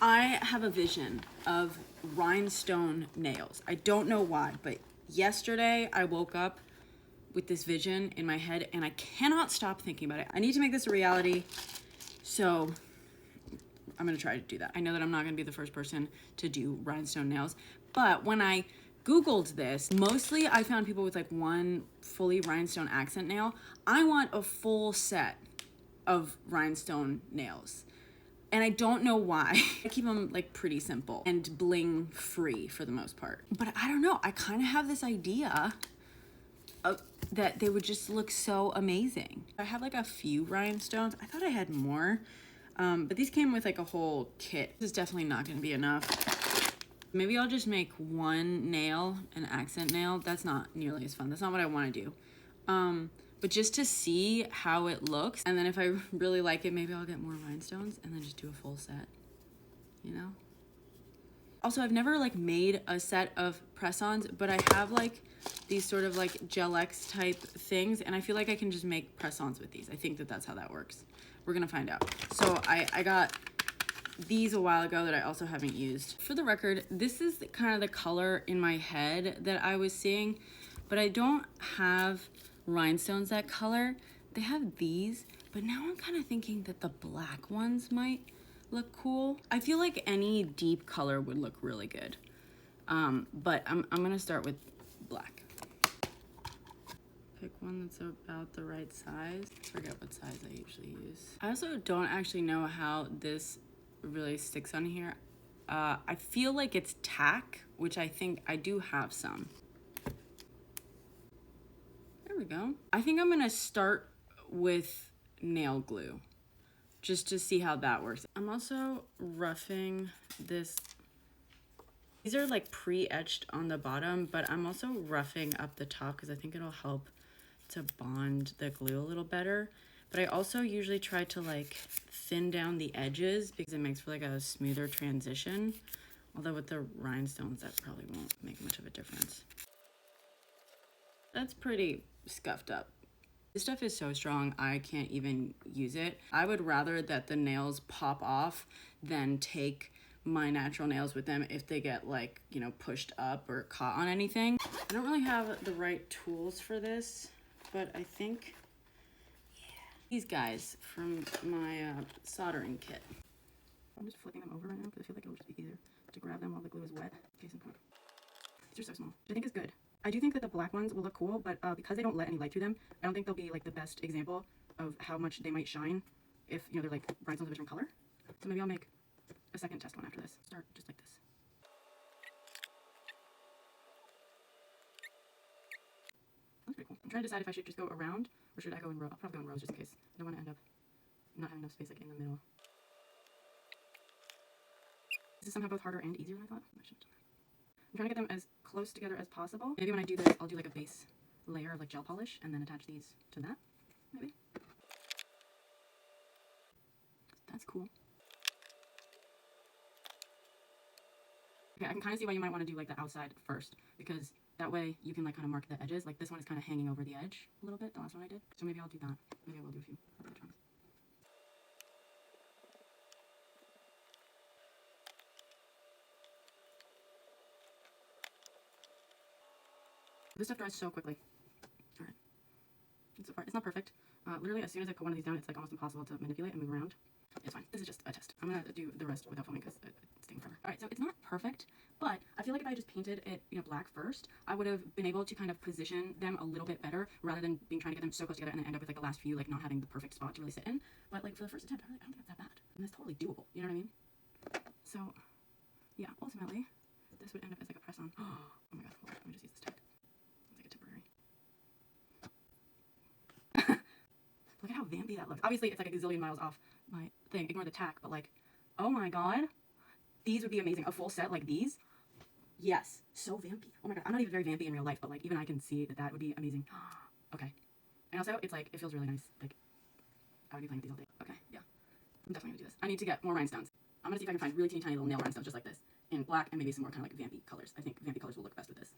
I have a vision of rhinestone nails. I don't know why, but yesterday I woke up with this vision in my head and I cannot stop thinking about it. I need to make this a reality, so I'm gonna try to do that. I know that I'm not gonna be the first person to do rhinestone nails, but when I Googled this, mostly I found people with like one fully rhinestone accent nail. I want a full set of rhinestone nails. And I don't know why. I keep them like pretty simple and bling free for the most part. But I don't know, I kind of have this idea of that they would just look so amazing. I have like a few rhinestones. I thought I had more, but these came with like a whole kit. This is definitely not gonna be enough. Maybe I'll just make one nail, an accent nail. That's not nearly as fun. That's not what I wanna do. But just to see how it looks, and then if I really like it, maybe I'll get more rhinestones and then just do a full set, you know? Also, I've never like made a set of press-ons, but I have like these sort of like Gel X type things, and I feel like I can just make press-ons with these. I think that that's how that works. We're gonna find out. So I got these a while ago that I also haven't used. For the record, this is kind of the color in my head that I was seeing, but I don't have rhinestones that color. They have these, but now I'm kind of thinking that the black ones might look cool. I feel like any deep color would look really good, but I'm gonna start with black. Pick one that's about the right size. I forget what size I usually use. I also don't actually know how this really sticks on here. I feel like it's tack, which I think I do have some. There we go. I think I'm gonna start with nail glue just to see how that works. I'm also roughing this. These are like pre-etched on the bottom, but I'm also roughing up the top because I think it'll help to bond the glue a little better. But I also usually try to like thin down the edges because it makes for like a smoother transition. Although with the rhinestones, that probably won't make much of a difference. That's pretty scuffed up. This stuff is so strong, I can't even use it. I would rather that the nails pop off than take my natural nails with them if they get like, you know, pushed up or caught on anything. I don't really have the right tools for this, but I think, yeah, these guys from my soldering kit. I'm just flipping them over right now because I feel like it would just be easier to grab them while the glue is wet. Case in point. These are so small, which I think is good. I do think that the black ones will look cool, but because they don't let any light through them, I don't think they'll be like the best example of how much they might shine if, you know, they're like rhinestones of a different color. So maybe I'll make a second test one after this. Start just like this. That's pretty cool. I'm trying to decide if I should just go around or should I go in rows. I'll probably go in rows just in case. I don't want to end up not having enough space like in the middle. This is somehow both harder and easier than I thought. I should have done that. I'm trying to get them as close together as possible. Maybe when I do this, I'll do like a base layer of like gel polish and then attach these to that, maybe. That's cool. Okay, I can kind of see why you might want to do like the outside first, because that way you can like kind of mark the edges. Like this one is kind of hanging over the edge a little bit, the last one I did. So maybe I'll do that. Maybe I will do a few other times. This stuff dries so quickly. All right. So far, it's not perfect. Literally, as soon as I put one of these down, it's like almost impossible to manipulate and move around. It's fine. This is just a test. I'm gonna do the rest without filming because it's taking forever. All right, so it's not perfect, but I feel like if I just painted it, you know, black first, I would have been able to kind of position them a little bit better rather than trying to get them so close together and then end up with like the last few like not having the perfect spot to really sit in. But like for the first attempt, I don't think it's that bad, and that's totally doable. You know what I mean? So yeah, ultimately, this would end up as like a press-on. Oh my god, hold on, let me just use this tag. It's like a temporary. Look at how vampy that looks. Obviously, it's like a gazillion miles off my thing. Ignore the tack, but like, oh my god. These would be amazing. A full set like these. Yes. So vampy. Oh my god. I'm not even very vampy in real life, but like, even I can see that that would be amazing. Okay. And also, it's like, it feels really nice. Like, I would be playing with these all day. Okay, yeah. I'm definitely gonna do this. I need to get more rhinestones. I'm gonna see if I can find really teeny tiny little nail rhinestones just like this in black and maybe some more kind of like vampy colors. I think vampy colors will look best with this.